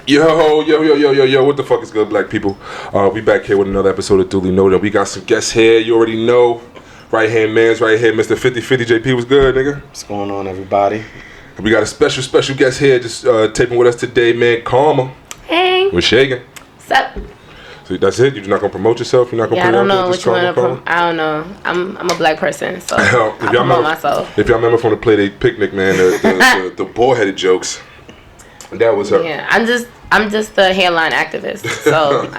Yo, what the fuck is good, black people? We back here with another episode of Duly Noted. We got some guests here, you already know. Right hand man's right here, Mr. 5050 JP. What's good, nigga? What's going on, everybody? We got a special guest here, just taping with us today, man. Karma. Hey. We're shaking. What's up? So that's it? You're not gonna promote yourself? You're not gonna I don't know what you want to promote. I don't know. I'm a black person, so I'll promote myself. If y'all remember from the Playdate picnic, man, the bull-headed jokes, that was her. Yeah, I'm just a hairline activist. So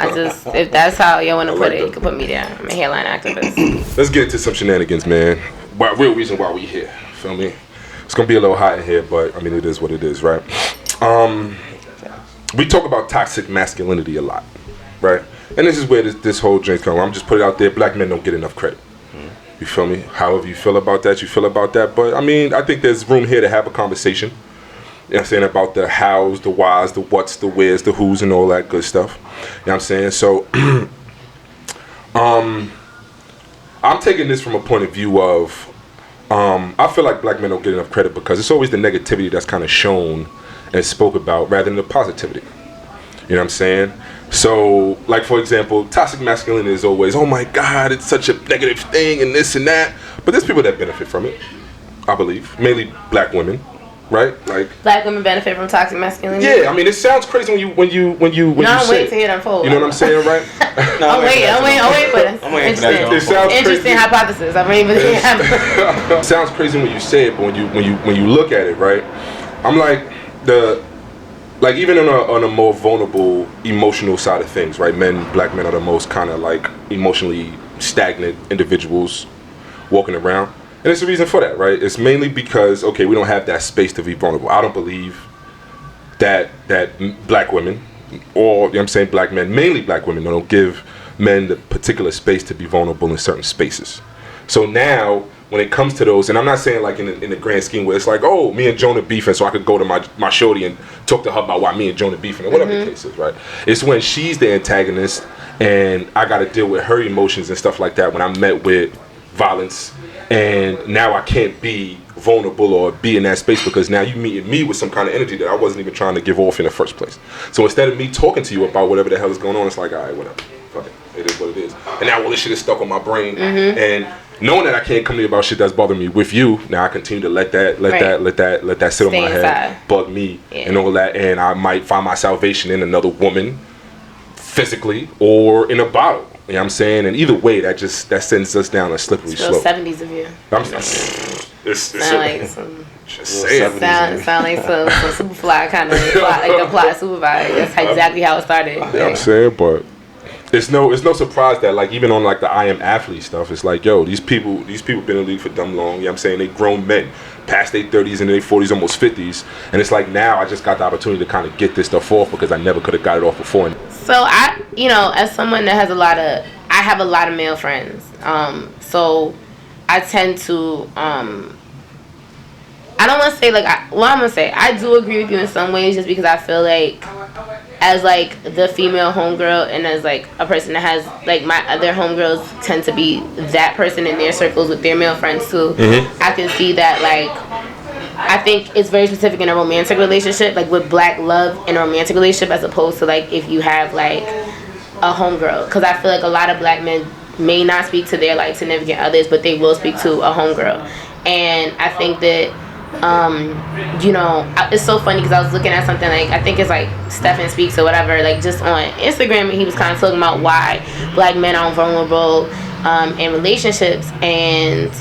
if that's how you want to put it, you can put me there. I'm a hairline activist. Let's get into some shenanigans, man. Real reason why we here. Feel me? It's gonna be a little hot in here, but I mean it is what it is, right? We talk about toxic masculinity a lot, right? And this is where this whole drink's coming. I'm just put it out there. Black men don't get enough credit. You feel me? However you feel about that, you feel about that. But I mean, I think there's room here to have a conversation. You know what I'm saying? About the hows, the whys, the whats, the wheres, the whos, and all that good stuff. You know what I'm saying? So, I'm taking this from a point of view of, I feel like black men don't get enough credit because it's always the negativity that's kind of shown and spoke about rather than the positivity. You know what I'm saying? So, like for example, toxic masculinity is always, oh my God, it's such a negative thing and this and that. But there's people that benefit from it, I believe. Mainly black women, right? Like black women benefit from toxic masculinity. Yeah, I mean, it sounds crazy when you I'm say waiting to hear it unfold. You know what I'm saying, right? I'm waiting for this. I'm waiting for that. It sounds interesting crazy. hypothesis. I'm waiting for the It sounds crazy when you say it, but when you look at it, right? I'm like even on a more vulnerable emotional side of things, right? Black men are the most kind of like emotionally stagnant individuals walking around. And there's a reason for that, right? It's mainly because, okay, we don't have that space to be vulnerable. I don't believe that black women, or, you know what I'm saying, black men, mainly black women, don't give men the particular space to be vulnerable in certain spaces. So now, when it comes to those, and I'm not saying like in the grand scheme where it's like, oh, me and Jonah beefing, so I could go to my shorty and talk to her about why me and Jonah beefing, or whatever the case is, right? It's when she's the antagonist, and I got to deal with her emotions and stuff like that when I'm met with violence, and now I can't be vulnerable or be in that space because now you meeting me with some kind of energy that I wasn't even trying to give off in the first place. So instead of me talking to you about whatever the hell is going on, it's like, all right, whatever, fuck it, it is what it is. And now all this shit is stuck on my brain, and knowing that I can't come to you about shit that's bothering me with you, now I continue to let that sit on my head, bug me, and all that, and I might find my salvation in another woman, physically or in a bottle. You know what I'm saying? And either way, that sends us down a slippery slope. 70s of you. Sound like some Superfly kind of like the plot Superfly. That's exactly how it started. You know what I'm saying? But it's no surprise that like even on like the I am athlete stuff, it's like, yo, these people been in the league for dumb long. You know what I'm saying? They grown men past their 30s and their 40s, almost 50s, and it's like now I just got the opportunity to kind of get this stuff off because I never could have got it off before. So I, as someone that has I have a lot of male friends. So I tend to I don't want to say I'm gonna say I do agree with you in some ways, just because I feel like as like the female homegirl and as like a person that has like my other homegirls tend to be that person in their circles with their male friends too. I can see that like I think it's very specific in a romantic relationship, like with black love in a romantic relationship, as opposed to like if you have like a homegirl, because I feel like a lot of black men may not speak to their like significant others, but they will speak to a homegirl. And I think that it's so funny because I was looking at something like, I think it's like Stephen Speaks or whatever, like just on Instagram, and he was kind of talking about why black men are vulnerable in relationships, and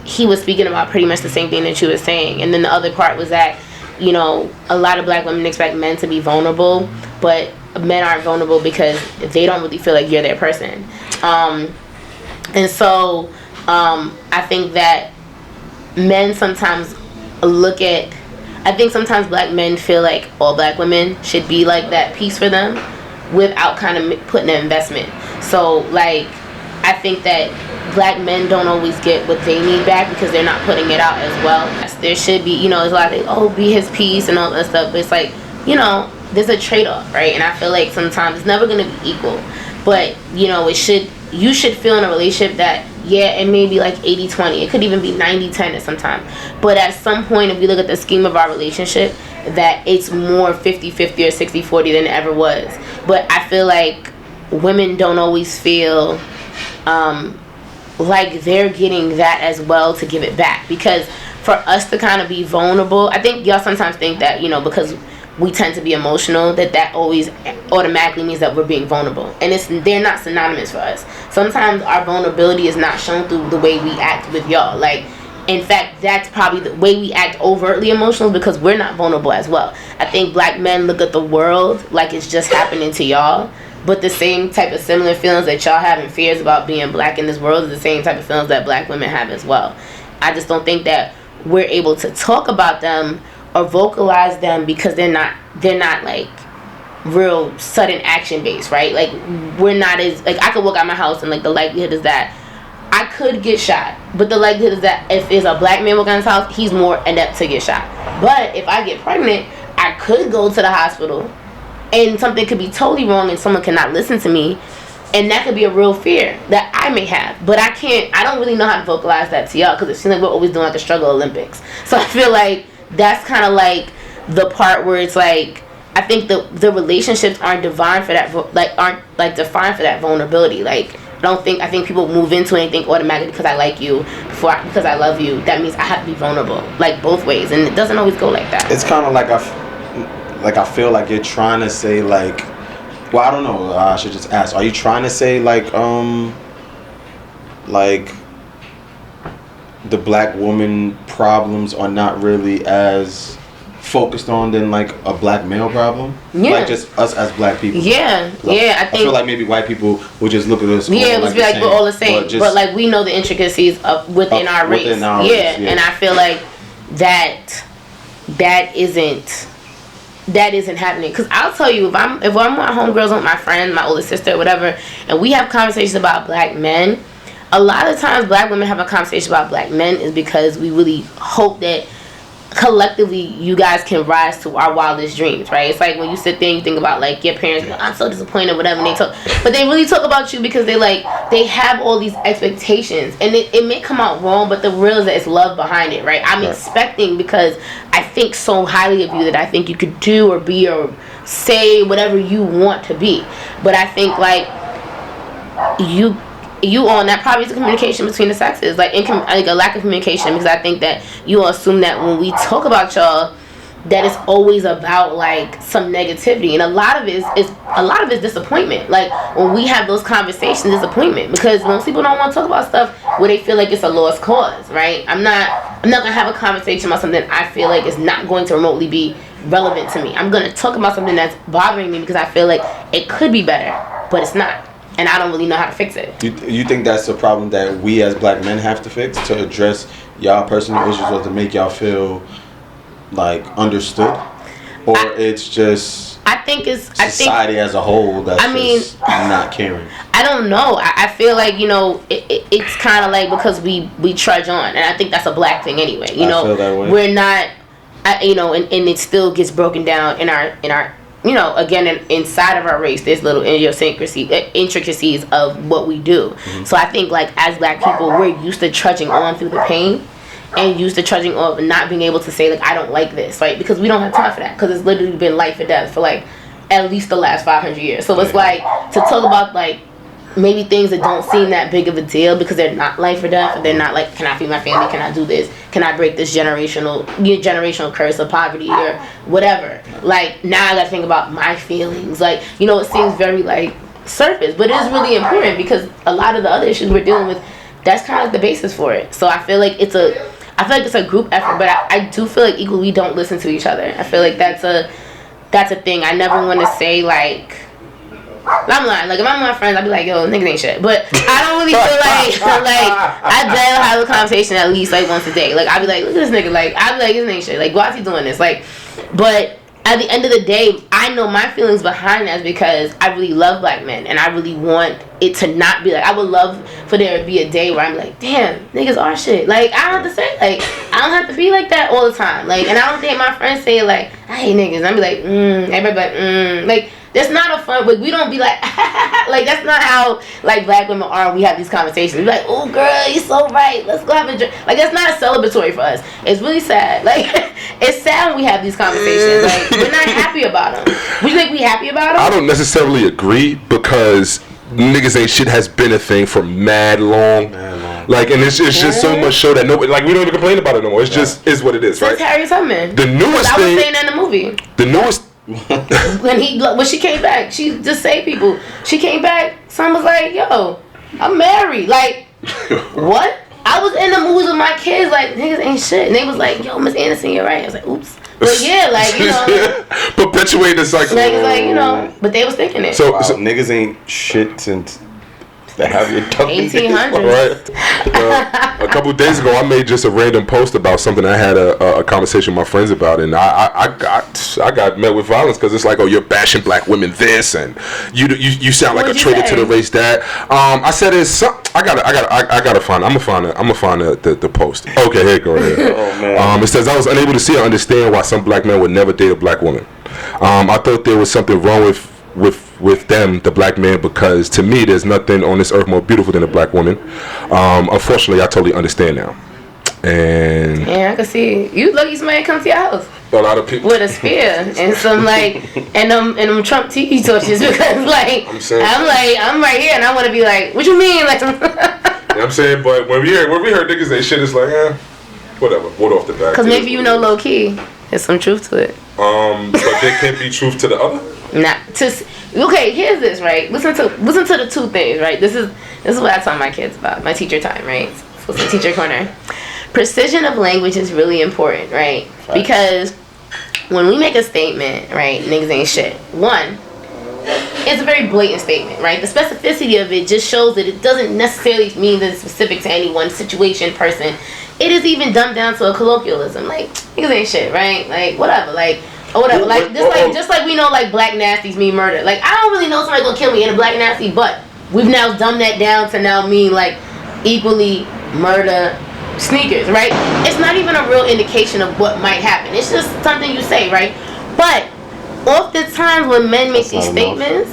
he was speaking about pretty much the same thing that you were saying. And then the other part was that a lot of black women expect men to be vulnerable, but men aren't vulnerable because they don't really feel like you're their person. And so I think that men sometimes sometimes black men feel like all black women should be like that piece for them without kind of putting an investment. So like I think that black men don't always get what they need back because they're not putting it out as well. There should be, there's a lot of be his piece and all that stuff, but it's like, there's a trade-off, right? And I feel like sometimes it's never going to be equal, but you should feel in a relationship that it may be like 80-20, it could even be 90-10 at some time, but at some point, if we look at the scheme of our relationship, that it's more 50-50 or 60-40 than it ever was. But I feel like women don't always feel like they're getting that as well to give it back. Because for us to kind of be vulnerable, I think y'all sometimes think that, you know, because we tend to be emotional, that always automatically means that we're being vulnerable. And they're not synonymous for us. Sometimes our vulnerability is not shown through the way we act with y'all. Like, in fact, that's probably the way we act overtly emotional, because we're not vulnerable as well. I think black men look at the world like it's just happening to y'all. But the same type of similar feelings that y'all have and fears about being black in this world is the same type of feelings that black women have as well. I just don't think that we're able to talk about them or vocalize them because they're not like real sudden action based, right? Like, we're not as, like, I could walk out my house and like the likelihood is that I could get shot, but the likelihood is that if there's a black man walking out his house, he's more adept to get shot. But if I get pregnant, I could go to the hospital and something could be totally wrong and someone cannot listen to me, and that could be a real fear that I may have. But I don't really know how to vocalize that to y'all, because it seems like we're always doing like a struggle Olympics. So I feel like that's kind of like the part where it's like, I think the relationships aren't defined for that, defined for that vulnerability. Like, I think people move into it and think automatically because I like you, because I love you, that means I have to be vulnerable, like both ways, and it doesn't always go like that. It's kind of like I feel like you're trying to say, like, well, I don't know, I should just ask, are you trying to say like the black woman problems are not really as focused on than like a black male problem? Yeah. Like just us as black people. Yeah, like, yeah. I feel like maybe white people would just look at us. Yeah, it would be like we're all the same. But like we know the intricacies of within our race. Yeah, and I feel like that isn't happening. Because I'll tell you, if I'm with my homegirls, with my friend, my older sister, whatever, and we have conversations about black men, a lot of times black women have a conversation about black men is because we really hope that collectively you guys can rise to our wildest dreams, right? It's like when you sit there and you think about like your parents, I'm so disappointed, whatever, and they talk, but they really talk about you because they have all these expectations, and it may come out wrong, but the real is that it's love behind it, right? I'm expecting because I think so highly of you that I think you could do or be or say whatever you want to be. But I think like you all, and that probably is a communication between the sexes, like a lack of communication, because I think that you all assume that when we talk about y'all that it's always about like some negativity, and a lot of it is disappointment. Like when we have those conversations, disappointment, because most people don't want to talk about stuff where they feel like it's a lost cause, right? I'm not gonna have a conversation about something I feel like is not going to remotely be relevant to me. I'm gonna talk about something that's bothering me because I feel like it could be better, but it's not. And I don't really know how to fix it. You think that's a problem that we as black men have to fix to address y'all personal issues or to make y'all feel like understood? Or it's just society as a whole that's just not caring? I don't know. I feel like, it's kind of like because we trudge on. And I think that's a black thing anyway. I feel that way. We're not, and it still gets broken down in our again, inside of our race, there's little intricacies of what we do. Mm-hmm. So I think, like, as black people, we're used to trudging on through the pain and used to trudging on, not being able to say, like, I don't like this, right? Because we don't have time for that. Because it's literally been life or death for, like, at least the last 500 years. So it's like, to talk about, like, maybe things that don't seem that big of a deal because they're not life or death. They're not like, can I feed my family? Can I do this? Can I break this generational curse of poverty or whatever? Like, now I gotta think about my feelings. Like, it seems very like surface, but it is really important because a lot of the other issues we're dealing with, that's kind of like the basis for it. So I feel like it's a group effort, but I do feel like equally we don't listen to each other. I feel like that's a thing. I never want to say like, I'm lying. Like, if I'm with my friends, I'd be like, yo, niggas ain't shit. But I don't really feel like I'd rather have a conversation at least, like, once a day. Like, I'd be like, look at this nigga. Like, I'd be like, this ain't shit. Like, why is he doing this? Like, but at the end of the day, I know my feelings behind that is because I really love black men. And I really want it to not be like. I would love for there to be a day where I'm like, damn, niggas are shit. Like, I don't have to say, like, I don't have to be like that all the time. Like, and I don't think my friends say, like, I hate niggas. I'd be like, everybody be like, like, that's not a fun, like, we don't be like, like, that's not how, like, black women are when we have these conversations. We be like, oh, girl, you're so right. Let's go have a drink. Like, that's not celebratory for us. It's really sad. Like, it's sad when we have these conversations. Like, we're not happy about them. Would you think we happy about them? I don't necessarily agree because niggas ain't shit has been a thing for mad long. Like, and it's just so much show that nobody, like, we don't even complain about it no more. It's just is what it is, right? It's Harriet Tubman. The newest thing. I was saying that in the movie. The newest. when she came back, she just saved people. She came back, son was like, yo, I'm married. Like, what? I was in the movies with my kids, like, niggas ain't shit. And they was like, yo, Miss Anderson, you're right. I was like, oops. But yeah, like, you know. Perpetuate the cycle. Like, it's like, you know, but they was thinking it. So niggas ain't shit since the Harriet Tubman 1800s. Right. A couple of days ago, I made just a random post about something I had a conversation with my friends about, and I got met with violence because it's like, oh, you're bashing black women this, and you sound like a traitor to the race that. I said it's I gotta find. I'm gonna find the post. Okay, here you go. Oh man. It says I was unable to see or understand why some black men would never date a black woman. I thought there was something wrong with them, the black man, because to me there's nothing on this earth more beautiful than a black woman. Unfortunately, I totally understand now. And yeah, I can see you lucky somebody come to your house. A lot of people with a spear and some like and them Trump TV torches because like I'm right here and I want to be like, what you mean? Like, you know what I'm saying, but when we heard niggas say shit, it's like, whatever, vote off the back. Because maybe you know low key, there's some truth to it. But there can't be truth to the other. Okay, here's this, right? Listen to the two things, right? This is what I tell my kids about my teacher time, right? So it's teacher corner. Precision of language is really important, right? Because when we make a statement, right, niggas ain't shit. One, it's a very blatant statement, right? The specificity of it just shows that it doesn't necessarily mean that it's specific to any one situation, person. It is even dumbed down to a colloquialism, like niggas ain't shit, right? Like whatever, like. Or whatever, like just like we know like black nasties mean murder. Like I don't really know somebody gonna kill me in a black nasty, but we've now dumbed that down to now mean like equally murder sneakers, right? It's not even a real indication of what might happen. It's just something you say, right? But oftentimes when men make these statements,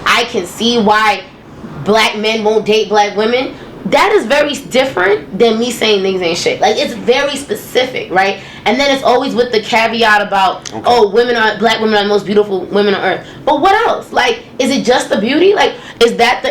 I can see why black men won't date black women. That is very different than me saying niggas ain't shit. Like, it's very specific, right? And then it's always with the caveat about, oh, black women are the most beautiful women on earth. But what else? Like, is it just the beauty? Like, is that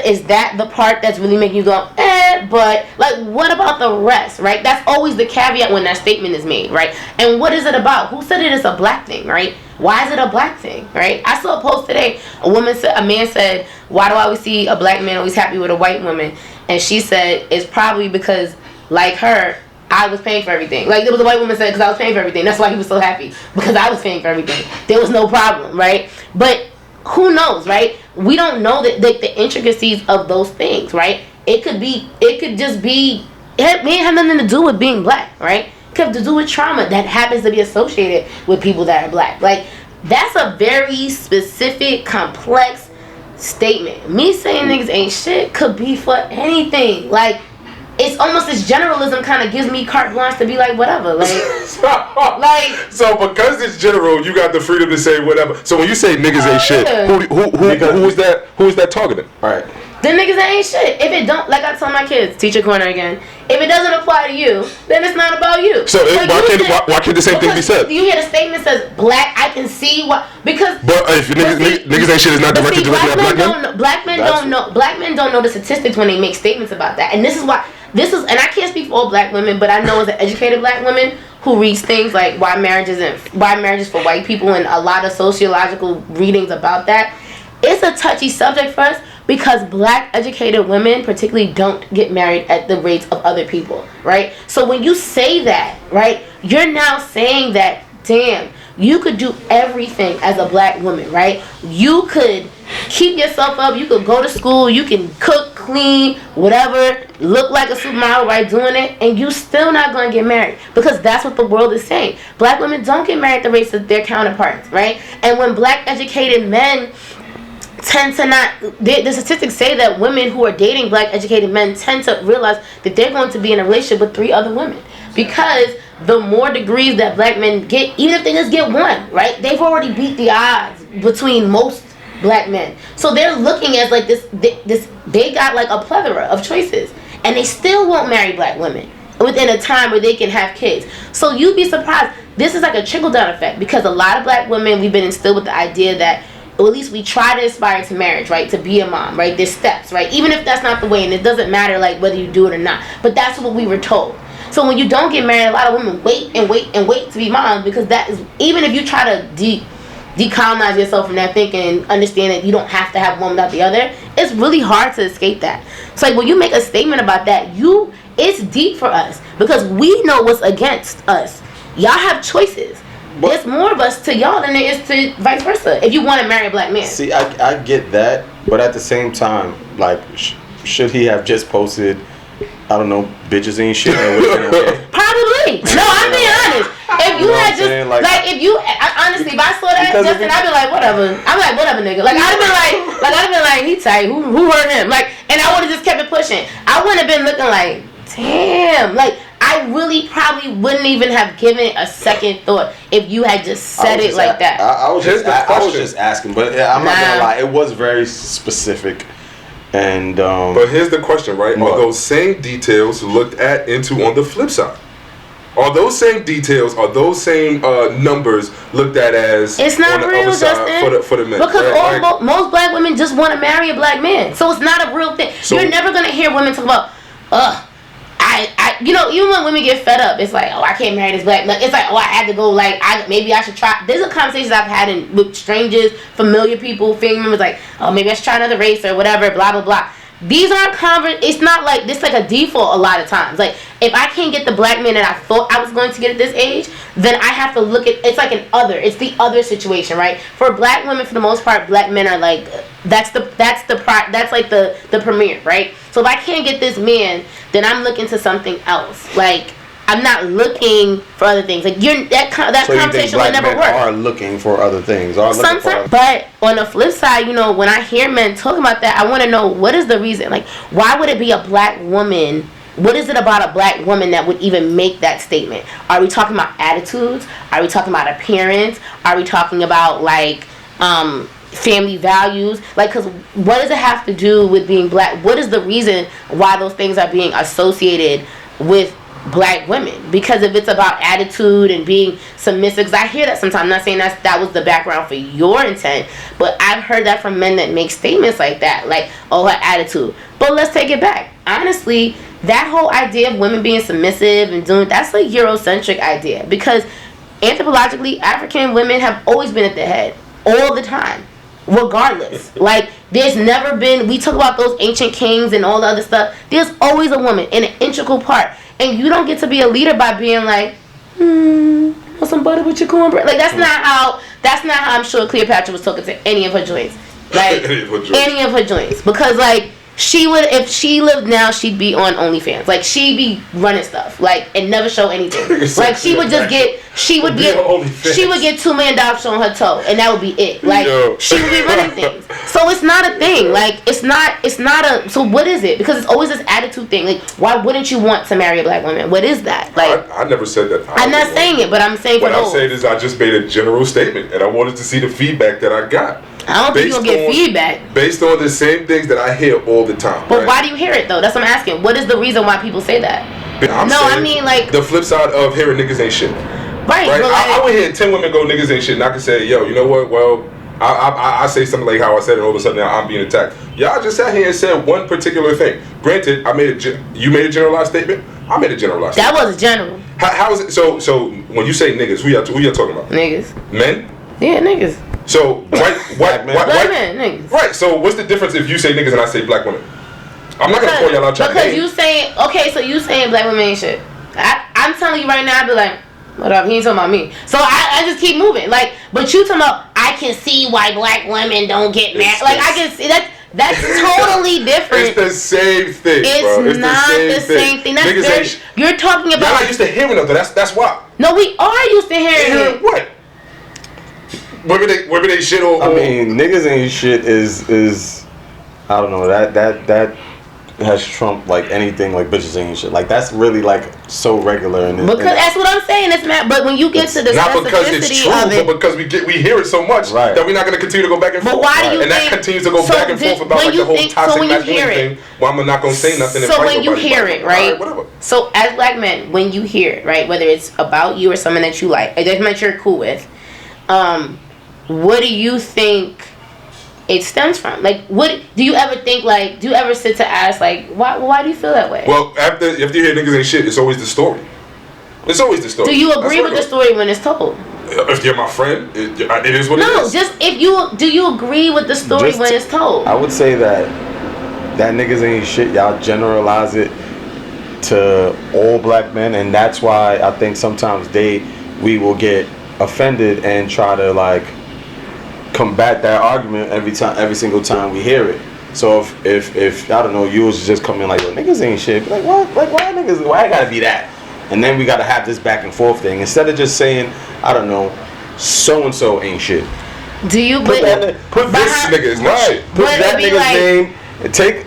the part that's really making you go, but, like, what about the rest, right? That's always the caveat when that statement is made, right? And what is it about? Who said it is a black thing, right? Why is it a black thing, right? I saw a post today. A man said, why do I always see a black man always happy with a white woman? And she said, it's probably because, like her, I was paying for everything. Like, there was a white woman said, because I was paying for everything. That's why he was so happy. Because I was paying for everything. There was no problem, right? But who knows, right? We don't know the intricacies of those things, right? It may have nothing to do with being black, right? It could have to do with trauma that happens to be associated with people that are black. Like, that's a very specific, complex statement. Me saying niggas ain't shit could be for anything. Like, it's almost this generalism kind of gives me carte blanche to be like whatever. Like, so because it's general, you got the freedom to say whatever. So when you say niggas ain't shit, who is that? Who is that targeting? All right. The niggas ain't shit. If it don't, like I tell my kids, teacher corner again. If it doesn't apply to you, then it's not about you. So why can't the same thing be said? You hear the statement says black. I can see why because. But if niggas ain't shit is not directed at black men. Black men don't know the statistics when they make statements about that, and this is why. And I can't speak for all black women, but I know as an educated black woman who reads things like why marriages for white people and a lot of sociological readings about that. It's a touchy subject for us because black educated women particularly don't get married at the rates of other people, right? So when you say that, right, you're now saying that, damn, you could do everything as a black woman, right? You could keep yourself up, you could go to school, you can cook, clean, whatever, look like a supermodel by doing it, and you still not going to get married because that's what the world is saying. Black women don't get married at the rates of their counterparts, right? And when black educated men tend to not. The statistics say that women who are dating black educated men tend to realize that they're going to be in a relationship with 3 other women, because the more degrees that black men get, even if they just get one, right, they've already beat the odds between most black men. So they're looking at like this. They got like a plethora of choices, and they still won't marry black women within a time where they can have kids. So you'd be surprised. This is like a trickle down effect, because a lot of black women, we've been instilled with the idea that, or at least we try to aspire to marriage, right? To be a mom, right? There's steps, right? Even if that's not the way, and it doesn't matter like whether you do it or not. But that's what we were told. So when you don't get married, a lot of women wait to be moms, because that is, even if you try to decolonize yourself from that thinking and understand that you don't have to have one without the other, it's really hard to escape that. So like when you make a statement about that, it's deep for us, because we know what's against us. Y'all have choices. There's more of us to y'all than there is to vice versa, if you want to marry a black man. See, I get that, but at the same time, like, should he have just posted, I don't know, bitches ain't shit? Okay? Probably. No, I'm being honest. If you had just, honestly, if I saw that, Justin, I'd be like, whatever. I'm like, whatever, nigga. Like, I'd have been like, he tight. Who hurt him? Like, and I would have just kept it pushing. I wouldn't have been looking like, damn. Like, I really probably wouldn't even have given a second thought if you had just said it like that. I was just asking, but I'm not gonna lie, it was very specific. And but here's the question, right? Are those same details looked at into on the flip side? Are those same details, are those same numbers looked at as it's not real, Justin, for the men? Because right? most black women just want to marry a black man, so it's not a real thing. So, you're never gonna hear women talk about, even when women get fed up, it's like, oh, I can't marry this black. Like, it's like, oh, I had to go. Like, maybe I should try. There's a conversations I've had with strangers, familiar people, family members, like, oh, maybe I should try another race or whatever. Blah blah blah. These aren't It's not like this. Like a default a lot of times. Like, if I can't get the black man that I thought I was going to get at this age, then I have to look at. It's like an other. It's the other situation, right? For black women, for the most part, black men are like that's like the premier, right? So if I can't get this man, then I'm looking to something else. Like, I'm not looking for other things. Like, that conversation will never work. Are looking for other things. Sometimes, but on the flip side, when I hear men talk about that, I want to know, what is the reason? Like, why would it be a black woman? What is it about a black woman that would even make that statement? Are we talking about attitudes? Are we talking about appearance? Are we talking about like family values? Like, because what does it have to do with being black? What is the reason why those things are being associated with black women? Because if it's about attitude and being submissive, because I hear that sometimes. I'm not saying that was the background for your intent, but I've heard that from men that make statements like that, like, oh, her attitude. But let's take it back. Honestly, that whole idea of women being submissive and that's a Eurocentric idea, because anthropologically, African women have always been at the head all the time, regardless. Like, there's never been, we talk about those ancient kings and all the other stuff, there's always a woman in an integral part. And you don't get to be a leader by being like, want some butter with your cornbread? Like, that's not how I'm sure Cleopatra was talking to any of her joints. Like, any of her joints. Because, like, she would, if she lived now, she'd be on OnlyFans. Like, she'd be running stuff, like, and never show anything. Like, she would get $2 million on her toe, and that would be it. Like, she would be running things. So it's not a thing. Like, it's not a. So what is it? Because it's always this attitude thing. Like, why wouldn't you want to marry a black woman? What is that? Like, I never said that. I'm not saying it, but I'm saying what I'm saying is I just made a general statement, and I wanted to see the feedback that I got. I don't think you're going to get feedback. Based on the same things that I hear all the time. But why do you hear it, though? That's what I'm asking. What is the reason why people say that? I mean, like, the flip side of hearing niggas ain't shit. Right. Like, I would hear 10 women go, niggas ain't shit, and I can say, yo, you know what? Well, I say something like how I said it, and all of a sudden now I'm being attacked. Y'all just sat here and said one particular thing. Granted, you made a generalized statement. I made a generalized statement. That was general. How is it? So when you say niggas, who y'all talking about? Niggas. Men? Yeah, niggas. So white men, niggas. Right. So what's the difference if you say niggas and I say black women? I'm not gonna call y'all out. Because you saying, okay, so you saying black women ain't shit. I'm telling you right now, I'd be like, what up? He ain't talking about me. So I just keep moving. Like, but you talking about, I can see why black women don't get married. Like, I can see that's totally different. It's the same thing, bro. It's not the same thing. That's you're talking about. Y'all not used to hearing of it. That's why. No, we are used to hearing it. What? women ain't shit or. I mean, niggas ain't shit is I don't know, that has trumped like anything like bitches ain't shit. Like that's really like so regular and because that's what I'm saying. It's not. But when you get to the not because it's true, of it, but because we hear it so much that we're not going to continue to go back and forth. But why do you and think, that continues to go back and forth about like the whole toxic masculinity thing. Well, I'm not going to say nothing. So when you hear it, right? Whatever. So as black men, when you hear it, right, whether it's about you or someone that you like, or that you're cool with, what do you think it stems from? Like, what do you ever think? Like, do you ever sit to ask, like, why do you feel that way? Well, after you hear niggas ain't shit, it's always the story. It's always the story. Do you agree with the story when it's told? If you're my friend, it is what it is. No, just do you agree with the story when it's told? I would say that niggas ain't shit. Y'all generalize it to all black men, and that's why I think sometimes we will get offended and try to like combat that argument every single time we hear it. So if I don't know, you was just coming like, yo, niggas ain't shit. Like what? Like why niggas? Why I gotta be that? And then we gotta have this back and forth thing instead of just saying, I don't know, so and so ain't shit. Do you put this nigga is not shit? Put that nigga's name. And take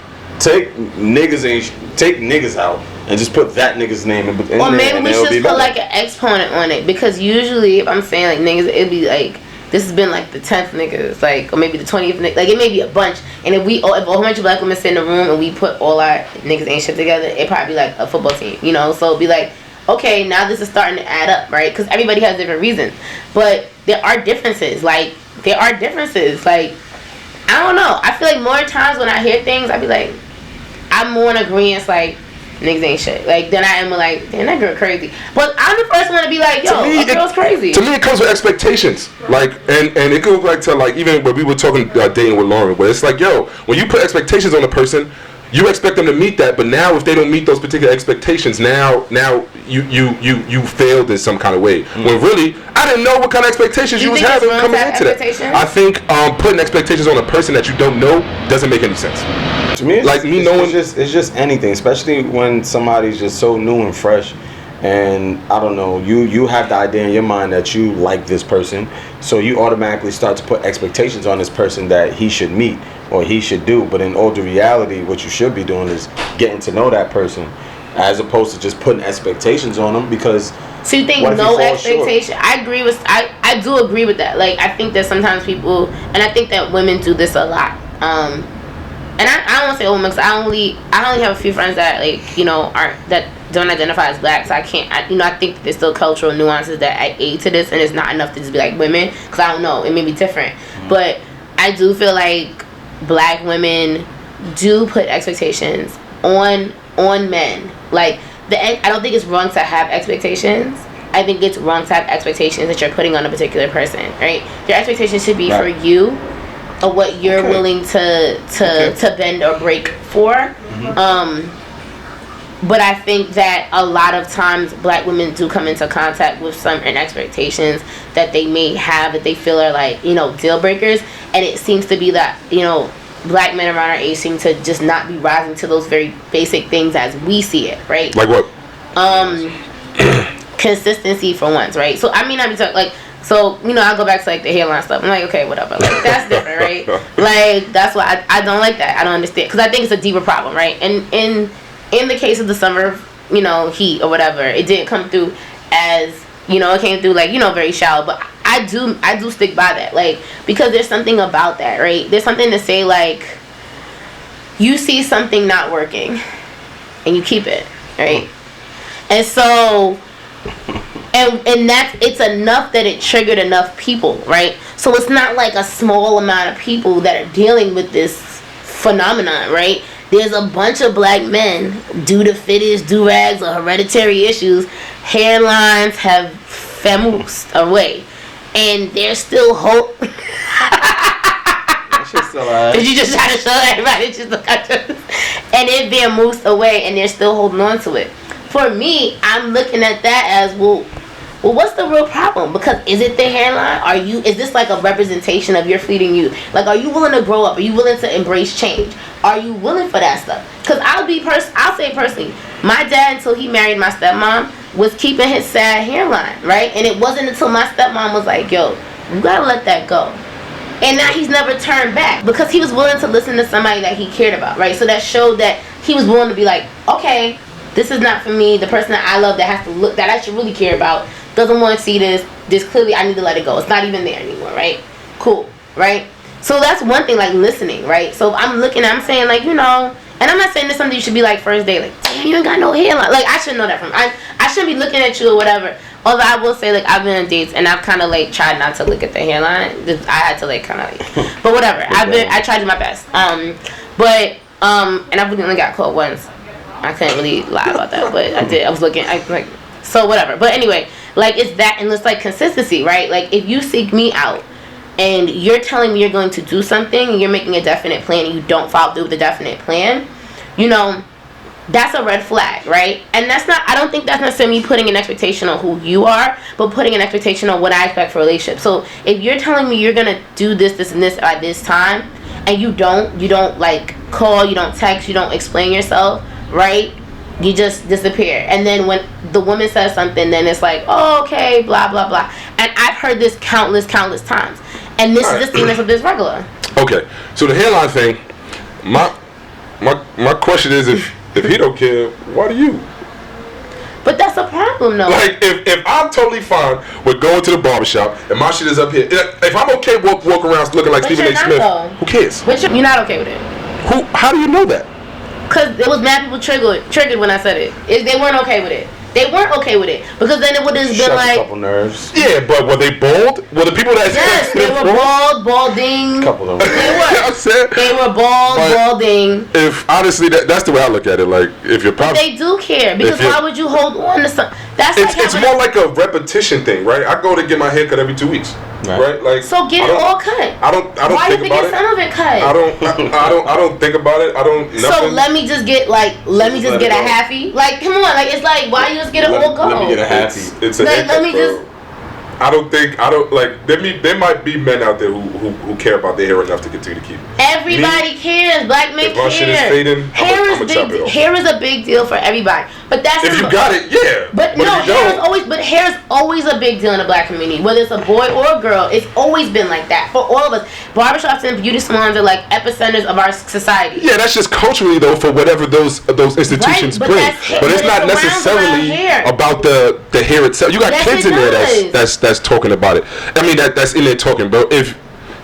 niggas out and just put that nigga's name in there. Or maybe we should put like an exponent on it, because usually if I'm saying like niggas, it'd be like, this has been like the 10th niggas, like, or maybe the 20th niggas, like it may be a bunch. And if a whole bunch of black women sit in the room and we put all our niggas ain't shit together, it'd probably be like a football team, you know? So it'd be like, okay, now this is starting to add up, right? Because everybody has different reasons. But there are differences. Like, I don't know. I feel like more times when I hear things, I be like, I'm more in agreement, like, niggas ain't shit. Like, then I am like, damn, that girl crazy. But I'm the first one to be like, yo, that girl's crazy. To me, it comes with expectations. Like, and it goes back to, like, even when we were talking, dating with Lauren, where it's like, yo, when you put expectations on a person, you expect them to meet that, but now if they don't meet those particular expectations, now you failed in some kind of way. When really, I didn't know what kind of expectations you was having coming into that. I think putting expectations on a person that you don't know doesn't make any sense. To me, it's just anything, especially when somebody's just so new and fresh. And I don't know, you have the idea in your mind that you like this person, so you automatically start to put expectations on this person that he should meet or he should do. But in all the reality, what you should be doing is getting to know that person, as opposed to just putting expectations on them. Because so you think no expectation? Short? I do agree with that. Like, I think that sometimes people, and I think that women do this a lot. And I don't want to say women, because I only have a few friends that, like, you know, that don't identify as black, so I can't, I think there's still cultural nuances that aid to this, and it's not enough to just be like women, because I don't know, it may be different. But I do feel like black women do put expectations on men. Like, I don't think it's wrong to have expectations. I think it's wrong to have expectations that you're putting on a particular person, right? Your expectations should be for you, or what you're willing to bend or break for. But I think that a lot of times black women do come into contact with certain expectations that they may have that they feel are, like, you know, deal breakers. And it seems to be that, you know, black men around our age seem to just not be rising to those very basic things as we see it, right? Like what? Consistency for once, right? So I mean, I be talking like, so, you know, I'll go back to like the hairline stuff. I'm like, okay, whatever. Like, that's different, right? Like, that's why I don't like that. I don't understand, because I think it's a deeper problem, right? And in the case of the summer, you know, heat or whatever, it didn't come through as, you know, it came through like, you know, very shallow. But I do stick by that, like, because there's something about that, right? There's something to say, like, you see something not working and you keep it, right? And so, and that's, it's enough that it triggered enough people, right? So it's not like a small amount of people that are dealing with this phenomenon, right? There's a bunch of black men, due to fetish, do-rags, or hereditary issues, hairlines have famoosed away. And there's still hope. Did you just try to show everybody? And it being moosed away, and they're still holding on to it. For me, I'm looking at that as, well, what's the real problem? Because is it the hairline? Is this like a representation of your fleeting youth? Like, are you willing to grow up? Are you willing to embrace change? Are you willing for that stuff? Because I'll say personally, my dad, until he married my stepmom, was keeping his sad hairline, right? And it wasn't until my stepmom was like, yo, You gotta let that go. And now he's never turned back because he was willing to listen to somebody that he cared about, right? So that showed that he was willing to be like, okay, this is not for me. The person that I love that has to look, that I should really care about, doesn't want to see this. This clearly, I need to let it go. It's not even there anymore, right? Cool, right? So that's one thing, like listening, right? So I'm looking, I'm saying like, you know, and I'm not saying this something you should be like first day, like, damn, you ain't got no hairline. Like, I should know that from, I shouldn't be looking at you or whatever. Although I will say, like, I've been on dates and I've kind of like tried not to look at the hairline. I had to like kind of like, but whatever. I tried to do my best. But and I really only got caught once. I couldn't really lie about that, but I did. I was looking, like, so whatever. But anyway, like, it's that, and it's like consistency, right? Like, if you seek me out and you're telling me you're going to do something and you're making a definite plan and you don't follow through with the definite plan, you know, that's a red flag, right? And that's not, I don't think that's necessarily me putting an expectation on who you are, but putting an expectation on what I expect for a relationship. So if you're telling me you're gonna do this and this at this time, and you don't like call, you don't text, you don't explain yourself, right? You just disappear. And then when the woman says something, then it's like, oh, okay, blah blah blah. And I've heard this countless times. And this is the thing that's regular. Okay, so the hairline thing, my question is, if he don't care, why do you? But that's a problem, though. Like, if I'm totally fine with going to the barbershop and my shit is up here, if I'm okay walk around looking like Stephen A. Smith, who cares? But you're not okay with it. How do you know that? Because it was mad people triggered when I said it. They weren't okay with it. They weren't okay with it because then it would have been like a couple nerves. Yeah, but were they bald? Were the people that yes, they were balding. Couple of them. They were balding. If honestly, that's the way I look at it. Like, if you're probably they do care because why would you hold on to something? That's it's more like a repetition thing, right? I go to get my hair cut every 2 weeks, right? Like, so get it all cut. I don't why think you about get some of it cut? I don't think about it. Nothing. So let me just get a halfie. Like, come on, like, it's like, why you just get it all go? Let me get a halfie. It's a like, let me just. There might be men out there who care about their hair enough to continue to keep it. Everybody cares. Black men if my shit is fading, hair is a big deal for everybody. But that's if you got it, yeah. But no, hair is always a big deal in the black community. Whether it's a boy or a girl, it's always been like that for all of us. Barbershops and beauty salons are like epicenters of our society. Yeah, that's just culturally though for whatever those institutions bring. But it's not necessarily about the hair itself. You got kids in there that's talking about it. I mean that's in there talking, bro.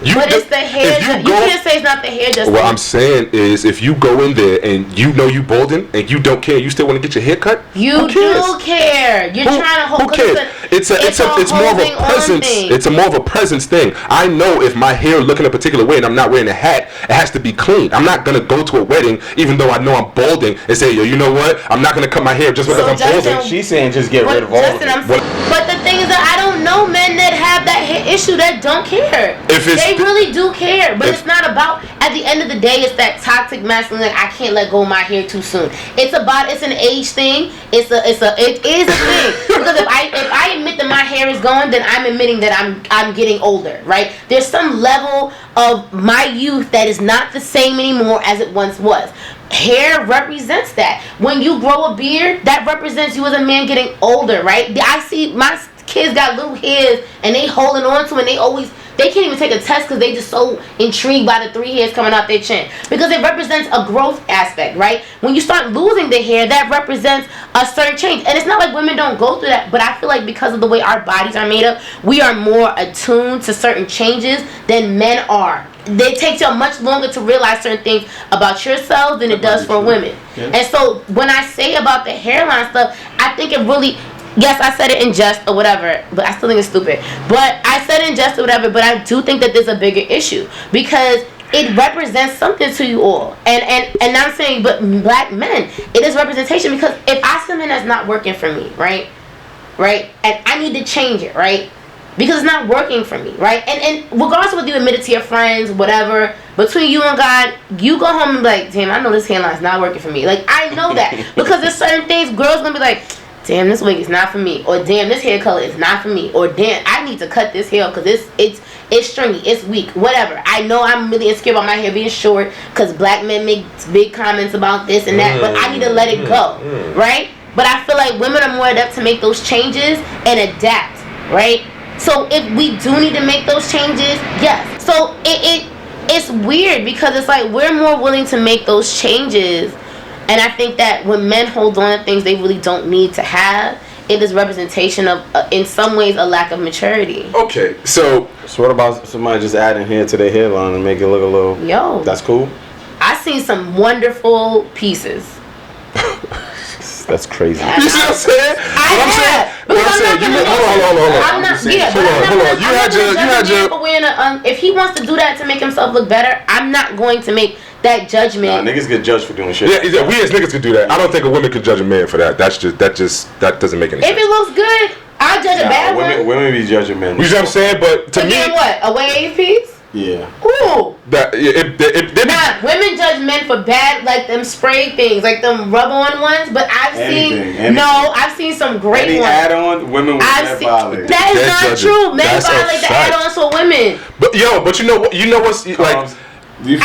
But it's the hair. You can't say it's not the hair. Just what I'm saying is, if you go in there and you know you balding and you don't care, you still want to get your hair cut. You do care. You're trying to hold. Who cares? It's more of a presence. It's more of a presence thing. I know if my hair looking a particular way and I'm not wearing a hat, it has to be clean. I'm not gonna go to a wedding even though I know I'm balding and say, yo, you know what? I'm not gonna cut my hair just because I'm balding. She's saying just get rid of all of it. But the thing is that I don't know men that have that hair issue that don't care. They really do care, but it's not about. At the end of the day, it's that toxic masculine. Like, I can't let go of my hair too soon. It's an age thing. It is a thing because if I admit that my hair is going, then I'm admitting that I'm getting older, right? There's some level of my youth that is not the same anymore as it once was. Hair represents that. When you grow a beard, that represents you as a man getting older, right? I see my kids got little hairs and they holding on to it, and they can't even take a test because they just so intrigued by the 3 hairs coming out their chin. Because it represents a growth aspect, right? When you start losing the hair, that represents a certain change. And it's not like women don't go through that, but I feel like because of the way our bodies are made up, we are more attuned to certain changes than men are. It takes you much longer to realize certain things about yourself than it does for women. Yeah. And so when I say about the hairline stuff, I think it really... Yes, I said it in jest or whatever, but I still think it's stupid. But I said it in jest or whatever, but I do think that there's a bigger issue because it represents something to you all. And I'm saying, but black men, it is representation because if I see something that's not working for me, right, and I need to change it, right, because it's not working for me, right, and regardless of whether you admit it to your friends, whatever, between you and God, you go home and be like, damn, I know this hairline's not working for me. Like, I know that because there's certain things girls gonna be like, damn, this wig is not for me, or damn, this hair color is not for me, or damn, I need to cut this hair because it's stringy, it's weak, whatever. I know I'm really insecure about my hair being short because black men make big comments about this and that, but I need to let it go, right? But I feel like women are more adept to make those changes and adapt, right, So if we do need to make those changes, yes. So it's weird because it's like we're more willing to make those changes, and I think that when men hold on to things they really don't need to have, it is representation of, in some ways, a lack of maturity. Okay, so what about somebody just adding hair to their hairline and make it look a little? Yo, that's cool. I've seen some wonderful pieces. That's crazy. You see what I'm saying? Hold on. If he wants to do that to make himself look better, I'm not going to make that judgment. Nah, niggas get judged for doing shit. Yeah, we as niggas could do that. I don't think a woman could judge a man for that. That doesn't make any sense. If it looks good, I'll judge a bad one. Women be judging men. You know what I'm saying? But to me, what? A wave piece? Yeah. Ooh. Women judge men for bad, like them spray things, like them rub-on ones. But I've seen some great ones. Add-on, women will violate. That is not true. Men violate the add-ons for women. But you know what's like. I'm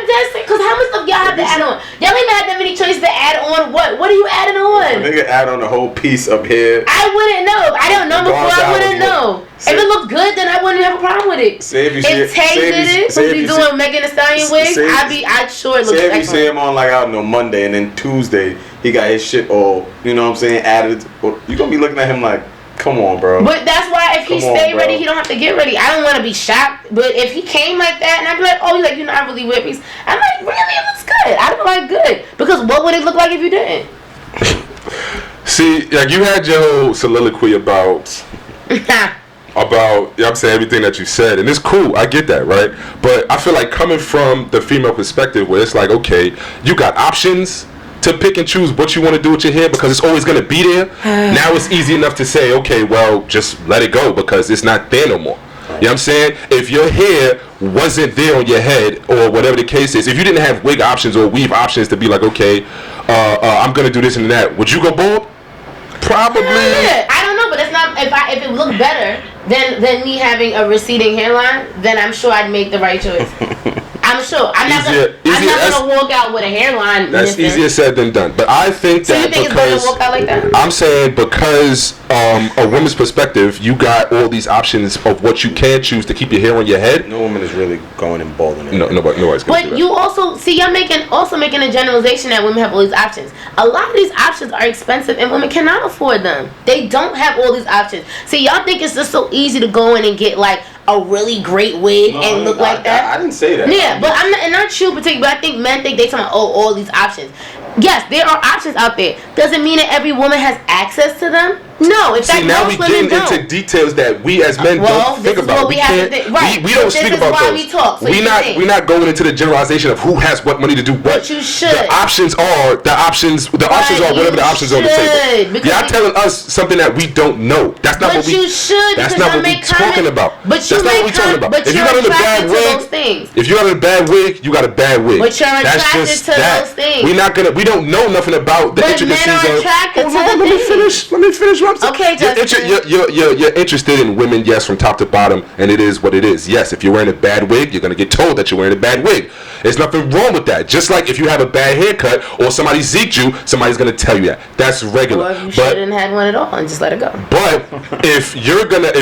just saying, because how much stuff y'all have to add on? Y'all ain't had that many choices to add on what? What are you adding on? A nigga add on a whole piece of hair. I wouldn't know. I don't know before I wouldn't know. If it looked good, then I wouldn't have a problem with it. Say if you see if Tay did it, when he's doing Megan Thee Stallion wigs, I'd sure look excellent. Say if you see him on like, I don't know, Monday, and then Tuesday, he got his shit all, you know what I'm saying, added. You gonna be looking at him like, come on, bro. But that's why if he stay ready, he don't have to get ready. I don't want to be shocked. But if he came like that, and I'd be like, oh, he's like, I really wear piece. I'm like, really? It looks good. I'd be like, good. Because what would it look like if you didn't? See, like you had your whole soliloquy about, you know what I'm saying, everything that you said. And it's cool. I get that, right? But I feel like coming from the female perspective where it's like, okay, you got options to pick and choose what you want to do with your hair because it's always going to be there. Now it's easy enough to say, okay, well, just let it go because it's not there no more. You know what I'm saying? If your hair wasn't there on your head or whatever the case is, if you didn't have wig options or weave options to be like, okay, I'm going to do this and that, would you go bald? Probably. I don't know, but it's not. If it looked better than me having a receding hairline, then I'm sure I'd make the right choice. I'm sure. I'm not gonna walk out with a hairline. That's easier said than done. But I think so that you think it's better to walk out like that? I'm saying because a woman's perspective, you got all these options of what you can choose to keep your hair on your head. No woman is really going and balding it. Nobody's gonna do that. But you also see, you're making a generalization that women have all these options. A lot of these options are expensive, and women cannot afford them. They don't have all these options. See, y'all think it's just so easy to go in and get like a really great wig and look like that. I didn't say that. Yeah, but I'm not, and not you particularly, but I think men think they talking about all these options. Yes, there are options out there. Doesn't mean that every woman has access to them. No, in fact, now we getting into details that we as men don't think about. We don't speak about those. We're not going into the generalization of who has what money to do what. But you should. The options are whatever the options on the table. Y'all telling us something that we don't know. That's not what we. That's not what we talking about. That's not what we talking about. If you got on a bad wig, you got a bad wig. But you're attracted to those things. We don't know nothing about the intricacies of. Let me finish. Okay, Justin. You're interested in women, yes, from top to bottom, and it is what it is. Yes, if you're wearing a bad wig, you're gonna get told that you're wearing a bad wig. There's nothing wrong with that. Just like if you have a bad haircut or somebody zeked you, somebody's gonna tell you that. That's regular. Well, you shouldn't have had one at all and just let it go. But if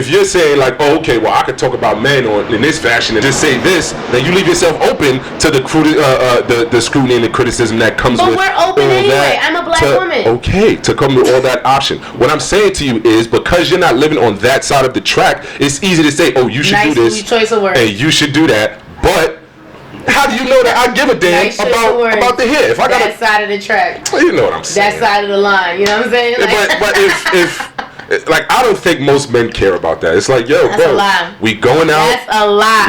you're saying like, oh, okay, well, I could talk about men in this fashion and just say this, then you leave yourself open to the scrutiny and the criticism that comes with. But we're open anyway. I'm a black woman. Okay, to come with all that option. What I'm saying to you is because you're not living on that side of the track, it's easy to say, oh, you should do this. Choice of words. Hey, you should do that. But how do you know that I give a damn about the hair? If I got that side of the track. Well, you know what I'm saying. That side of the line. You know what I'm saying? Like, but if like, I don't think most men care about that. It's like, yo, that's bro, a lie. We going out. That's a lie.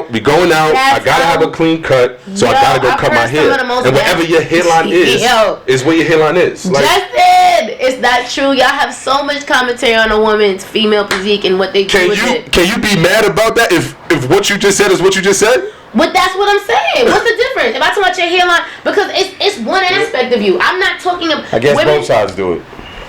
We going out. I gotta have a clean cut, so I gotta go cut my hair. And whatever your hairline is where your hairline is. Like, Justin, it's not true. Y'all have so much commentary on a woman's female physique and what they do with it. Can you be mad about that if what you just said is what you just said? But that's what I'm saying. What's the difference? If I talk about your hairline, because it's one aspect of you. I'm not talking about. I guess both sides do it.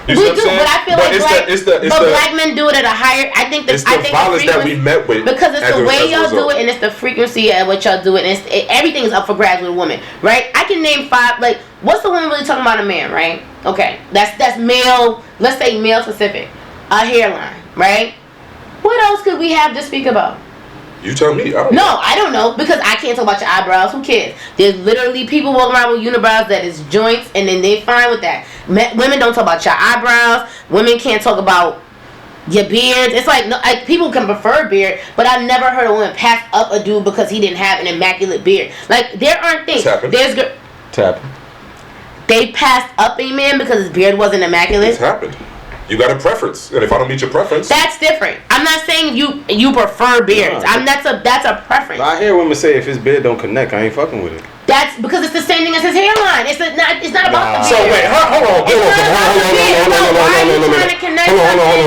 We do, but I feel black men do it at a higher. I think it's the violence that we met with because it's the way y'all do it, and it's the frequency at what y'all do it, and everything is up for grabs with a woman, right? I can name 5. Like, what's the woman really talking about a man, right? Okay, that's male. Let's say male specific. A hairline, right? What else could we have to speak about? You tell me. I don't know, because I can't talk about your eyebrows. Who cares? There's literally people walking around with unibrows that is joints, and then they fine with that. Women don't talk about your eyebrows. Women can't talk about your beards. It's like, no, like people can prefer beard, but I've never heard a woman pass up a dude because he didn't have an immaculate beard. Like, there aren't things. It's happened. They passed up a man because his beard wasn't immaculate. It's happened. You got a preference, and if I don't meet your preference, that's different. I'm not saying you prefer beards. That's a preference. I hear women say if his beard don't connect, I ain't fucking with it. That's because it's the same thing as his hairline. It's not about the beard. So wait, hold on.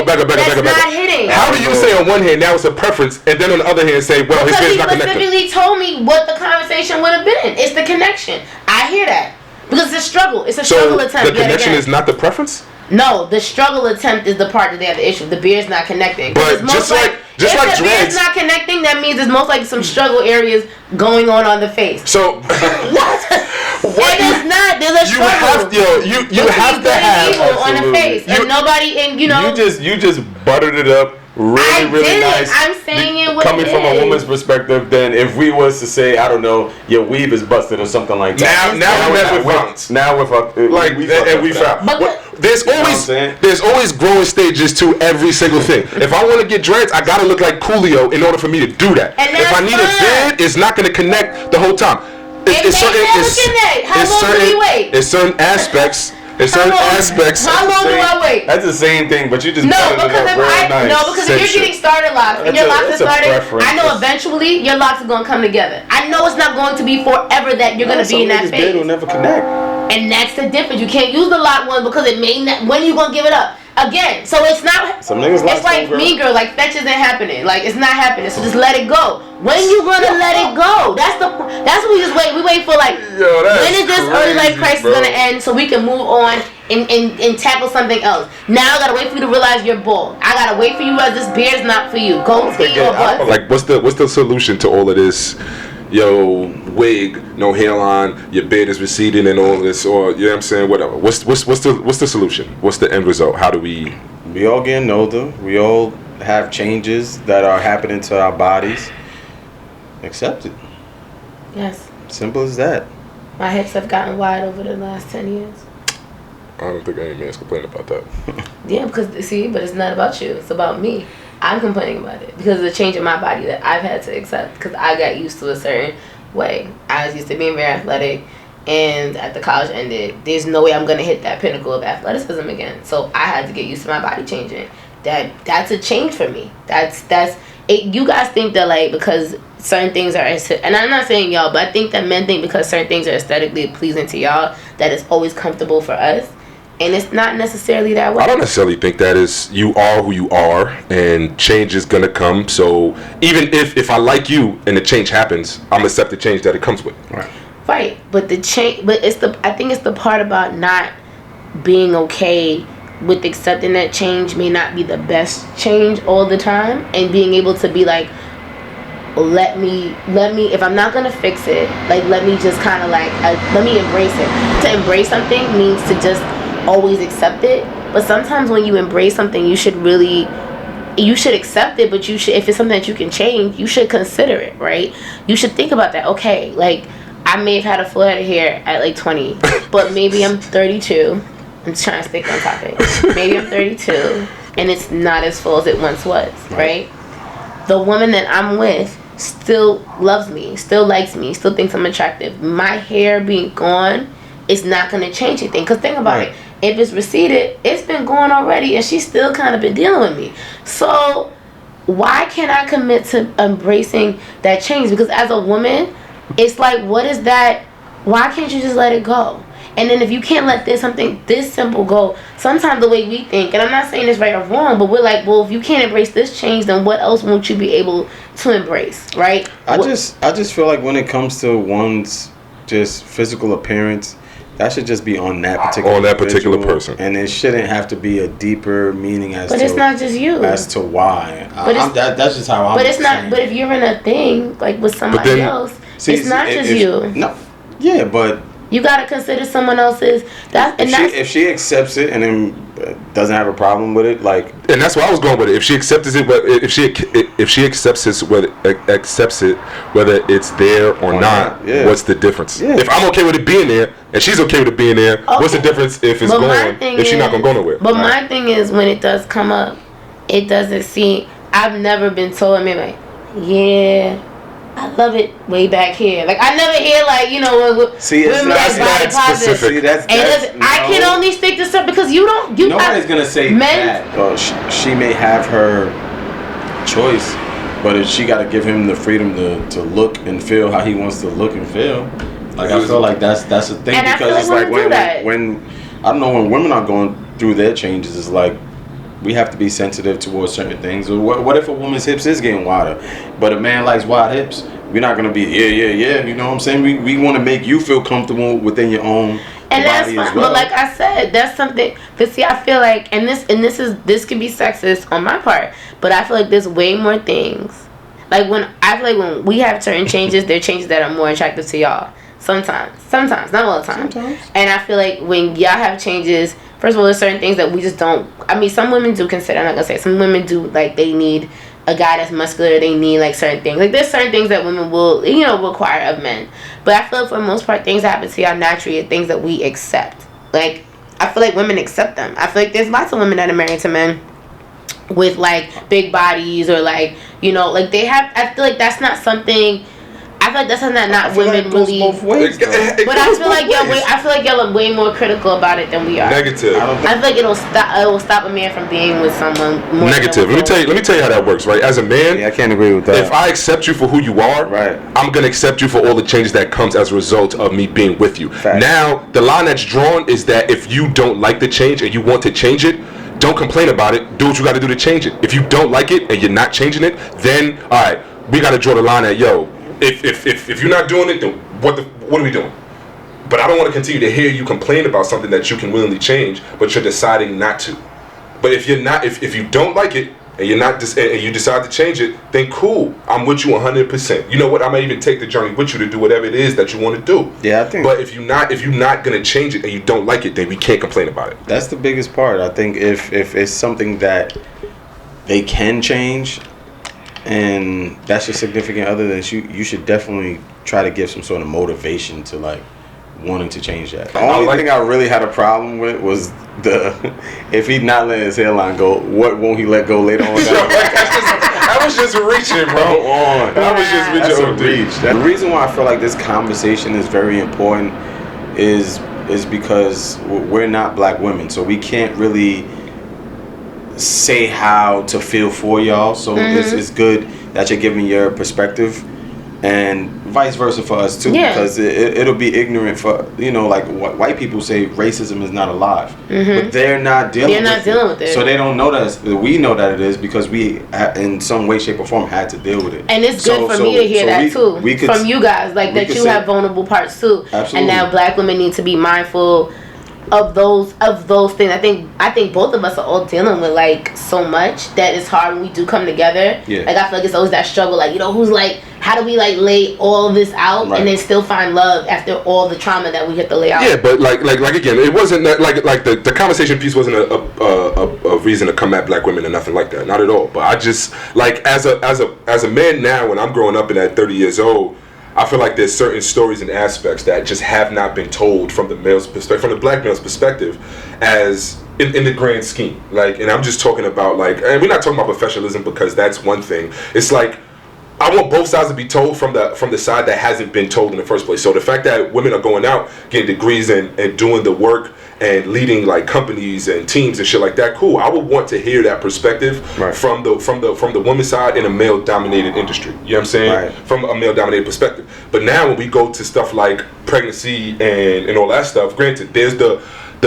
Back up. Not hitting. How do you say on one hand now it's a preference, and then on the other hand say, well, his beard's not connected? Because he specifically told me what the conversation would have been. It's the connection. I hear that because it's a struggle. It's a struggle attempt. So the connection is not the preference? No, the struggle attempt is the part that they have the issue. The beard's not connecting. But just like the beard's not connecting, that means there's most likely some struggle areas going on the face. So what? It is not. There's a struggle. You have to have evil on the face, and nobody, and you know. You just buttered it up. Really nice. I'm saying it coming from a woman's perspective. Then if we was to say, I don't know, your weave is busted or something like that. Now we found. But there's always growing stages to every single thing. If I want to get dreads, I gotta look like Coolio in order for me to do that. If I need a beard, it's not gonna connect the whole time. It's certain aspects. How long do I wait? That's the same thing, but you just because if you're getting started locks and your locks are started, I know eventually your locks are gonna come together. I know it's not going to be forever that you're gonna be in that phase. Will never connect. And that's the difference. You can't use the lock one because it may not. When are you gonna give it up? Again, so it's not. Some niggas it's like Mean Girl, like fetch isn't happening. Like it's not happening. So just let it go. When you gonna let it go? That's what we just wait. We wait for like when is this early life crisis gonna end so we can move on and tackle something else. Now I gotta wait for you to realize you're bald. I gotta wait for you to realize this beard's not for you. Goatee or bust. Like what's the solution to all of this? Yo, wig, no hairline, your beard is receding and all this, or you know what I'm saying, whatever. What's the solution? What's the end result? How do we? We all getting older. We all have changes that are happening to our bodies. Accept it. Yes. Simple as that. My hips have gotten wide over the last 10 years. I don't think any man's complaining about that. Yeah, because but it's not about you. It's about me. I'm complaining about it because of the change in my body that I've had to accept because I got used to a certain way. I was used to being very athletic, and at the college ended, there's no way I'm going to hit that pinnacle of athleticism again. So I had to get used to my body changing. That's a change for me. That's it. You guys think that like because certain things are, and I'm not saying y'all, but I think that men think because certain things are aesthetically pleasing to y'all that it's always comfortable for us. And it's not necessarily that way. I don't necessarily think that is. You are who you are, and change is gonna come. So even if I like you and the change happens, I'm accept the change that it comes with. Right. But the change. But I think it's the part about not being okay with accepting that change may not be the best change all the time, and being able to be like, let me. If I'm not gonna fix it, like let me just kind of like let me embrace it. To embrace something means to just always accept it, but sometimes when you embrace something you should accept it, but you should, if it's something that you can change, you should consider it, right? You should think about that. Okay, like I may have had a full head of hair at like 20, but maybe I'm 32. I'm trying to stick on topic. Maybe I'm 32 and it's not as full as it once was, right? The woman that I'm with still loves me, still likes me, still thinks I'm attractive. My hair being gone is not going to change anything, because think about it. If it's receded, it's been gone already, and she's still kind of been dealing with me. So why can't I commit to embracing that change? Because as a woman, it's like, what is that? Why can't you just let it go? And then if you can't let something this simple go, sometimes the way we think, and I'm not saying this right or wrong, but we're like, well, if you can't embrace this change, then what else won't you be able to embrace, right? I just feel like when it comes to one's just physical appearance, that should just be on that particular person, and it shouldn't have to be a deeper meaning as. But it's not just you. As to why. That's just how I'm. But it's not. But if you're in a thing like with somebody else, it's not just you. No. Yeah, but You gotta consider someone else's. If she accepts it and then doesn't have a problem with it, like, and that's where I was going with it. If she accepts it, if she accepts it, whether it's there or not, what's the difference? Yeah. If I'm okay with it being there and she's okay with it being there, what's the difference if it's going? If she's not gonna go nowhere. But my thing is, when it does come up, it doesn't seem. I've never been told. I mean, like, yeah, I love it way back here. Like, I never hear, like, you know, see, it's women not body positive. See, I can only stick to stuff because you don't. Nobody's gonna say that. Or she may have her choice, but if she got to give him the freedom to look and feel how he wants to look and feel, like, I feel like that's the thing, and because it's like when I don't know, when women are going through their changes, it's like, we have to be sensitive towards certain things. What if a woman's hips is getting wider, but a man likes wide hips? We're not gonna be yeah. You know what I'm saying? We want to make you feel comfortable within your own body as well. But like I said, that's something. But see, I feel like, and this can be sexist on my part, but I feel like there's way more things. Like, when we have certain changes, there are changes that are more attractive to y'all. Sometimes, not all the time. Sometimes. And I feel like when y'all have changes, first of all, there's certain things that we just don't. I mean, some women do consider. I'm not gonna say some women do, like, they need a guy that's muscular. They need, like, certain things. Like, there's certain things that women will, require of men. But I feel like for the most part, things that happen to y'all naturally are things that we accept. Like, I feel like women accept them. I feel like there's lots of women that are married to men with, like, big bodies, or, like, like, they have. I feel like that's not something. I feel like that's something that not women really. Both ways, but I feel like y'all are way more critical about it than we are. Negative. I feel like it will stop a man from being with someone more. Negative. Let me tell you how that works, right? As a man, I can't agree with that. If I accept you for who you are, right, I'm gonna accept you for all the changes that comes as a result of me being with you. Fact. Now, the line that's drawn is that if you don't like the change and you want to change it, don't complain about it. Do what you got to do to change it. If you don't like it and you're not changing it, then all right, we got to draw the line at If you're not doing it, then what are we doing? But I don't want to continue to hear you complain about something that you can willingly change, but you're deciding not to. But if you don't like it and and you decide to change it, then cool. I'm with you 100%. You know what? I might even take the journey with you to do whatever it is that you want to do. Yeah, I think. But if you're not gonna change it and you don't like it, then we can't complain about it. That's the biggest part. I think if it's something that they can change, and that's your significant other, then you should definitely try to give some sort of motivation to, like, wanting to change that. The only thing I really had a problem with was if he's not letting his hairline go, what won't he let go later on? I was just reaching, bro. I was just reaching. The reason why I feel like this conversation is very important is because we're not black women, so we can't really say how to feel for y'all. So it's good that you're giving your perspective, and vice versa for us too, because it'll be ignorant for, like white people say racism is not alive, but they're not dealing with it. So they don't know that we know that it is, because we in some way, shape, or form had to deal with it. And it's good for me to hear that too from you guys, like, that you have vulnerable parts too. Absolutely. And now black women need to be mindful of those things. I think both of us are all dealing with, like, so much that it's hard when we do come together. Yeah. Like, I feel like it's always that struggle, like, who's like, how do we, like, lay all of this out and then still find love after all the trauma that we have to lay out? Yeah, but like again, it wasn't that, like the conversation piece wasn't a reason to come at black women or nothing like that, not at all. But I just, like, as a man now, when I'm growing up and at 30 years old, I feel like there's certain stories and aspects that just have not been told from the male's perspective, from the black male's perspective, as in the grand scheme. Like, and I'm just talking about, like, and we're not talking about professionalism, because that's one thing. It's like, I want both sides to be told from the side that hasn't been told in the first place. So the fact that women are going out, getting degrees and doing the work and leading, like, companies and teams and shit like that, cool. I would want to hear that perspective from the woman's side in a male dominated industry. You know what I'm saying? Right. From a male dominated perspective. But now when we go to stuff like pregnancy and all that stuff, granted, there's the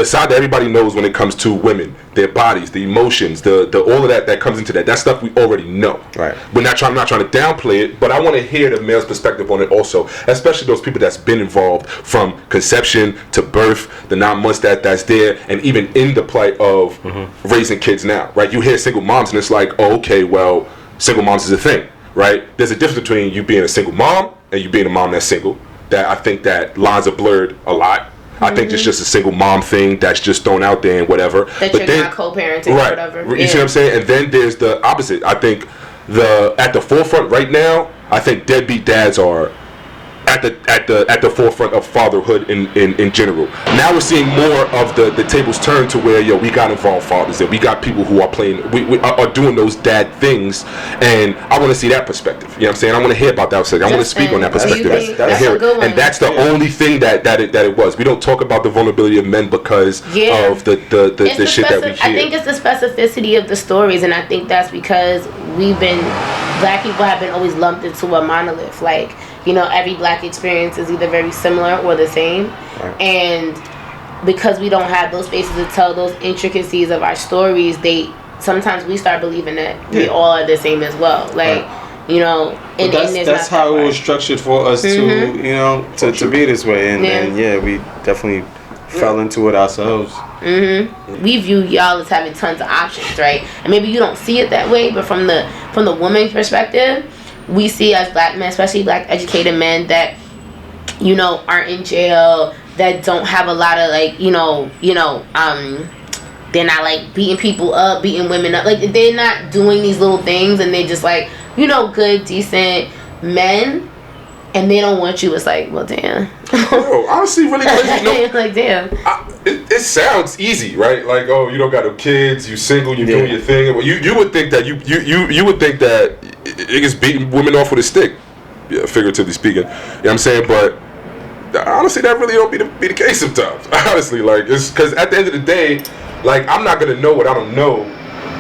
side that everybody knows when it comes to women, their bodies, the emotions, the all of that comes into that. That stuff we already know. Right. I'm not trying to downplay it, but I want to hear the male's perspective on it also, especially those people that's been involved from conception to birth, the 9 months that's there, and even in the plight of raising kids now. Right. You hear single moms and it's like, oh, okay, well, single moms is a thing. Right. There's a difference between you being a single mom and you being a mom that's single. that I think that lines are blurred a lot. I think it's just a single mom thing that's just thrown out there and whatever. That but you're not co-parenting or whatever. You see what I'm saying? And then there's the opposite. I think at the forefront right now, I think deadbeat dads are at the forefront of fatherhood in general. Now we're seeing more of the tables turn to where we got involved fathers and we got people who are playing we are doing those dad things, and I want to see that perspective. You know what I'm saying? I want to hear about that perspective. I want to speak on that perspective and that's the only thing that it was. We don't talk about the vulnerability of men because of the shit that we hear. I think it's the specificity of the stories, and I think that's because black people have been always lumped into a monolith. Like, every black experience is either very similar or the same. Right. And because we don't have those spaces to tell those intricacies of our stories, sometimes we start believing that we all are the same as well. Like, and that's how it was structured for us to be this way. And we definitely fell into it ourselves. We view y'all as having tons of options, right? And maybe you don't see it that way, but from the woman's perspective, we see as black men, especially black educated men, that aren't in jail, that don't have a lot of they're not like beating people up, beating women up, like they're not doing these little things, and they just like good, decent men, and they don't want you. It's like, well, damn. Honestly, really crazy. Like, damn. It sounds easy, right? Like, oh, you don't got no kids, you single, you doing your thing. Well, you would think that you would think that it is beating women off with a stick, figuratively speaking. You know what I'm saying? But honestly, that really don't be the case sometimes. Honestly, like, it's because at the end of the day, like, I'm not gonna know what I don't know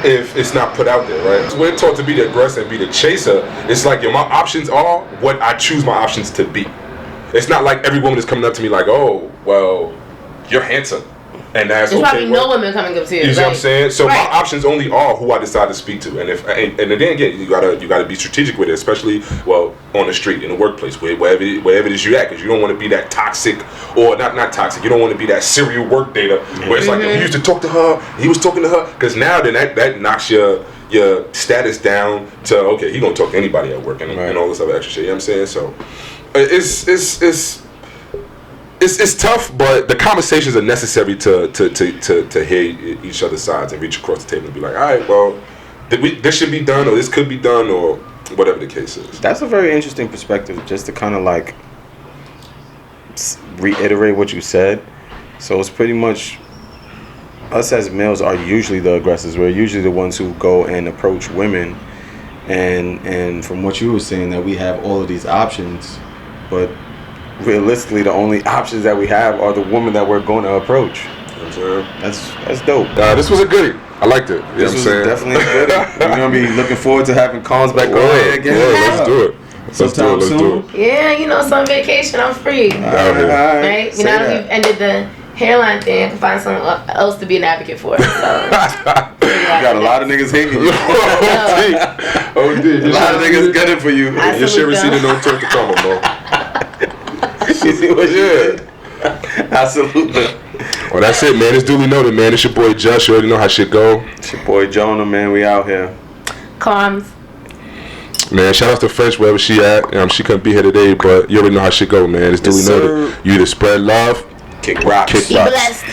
if it's not put out there, right? So we're taught to be the aggressor and be the chaser. It's like, my options are what I choose my options to be. It's not like every woman is coming up to me like, oh, well, you're handsome. And that's there's okay. Probably no women coming up to you. You know what I'm saying? So my options only are who I decide to speak to. And and then again, you gotta be strategic with it, especially on the street, in the workplace, wherever it is you at, because you don't want to be that toxic, or not toxic. You don't want to be that serial work data where it's like, he used to talk to her, he was talking to her, because now then that knocks your status down to, okay, he gonna talk to anybody at work and all this other extra shit. You know what I'm saying? So it's tough, but the conversations are necessary to hear each other's sides and reach across the table and be like, all right, well, this should be done, or this could be done, or whatever the case is. That's a very interesting perspective, just to kind of like reiterate what you said. So it's pretty much us as males are usually the aggressors. We're usually the ones who go and approach women, and from what you were saying, that we have all of these options, but realistically the only options that we have are the woman that we're going to approach. That's dope. This was a goodie. I liked it. This was definitely a goodie. We're gonna be looking forward to having Collins back on here again. Let's do it. Let's do it. Yeah, some vacation, I'm free. All right. Now that we've ended the hairline thing, I can find someone else to be an advocate for. So. You got a lot of niggas hating you. Oh, dude. A lot of niggas gunning for you. Your shit received no talk to come, bro. You see what you did? Absolutely. Well, that's it, man. It's duly noted, man. It's your boy Josh. You already know how shit go. It's your boy Jonah, man. We out here. Calms. Man, shout out to French wherever she at. She couldn't be here today, but you already know how shit go, man. It's duly noted. You either spread love, kick rocks. Be blessed.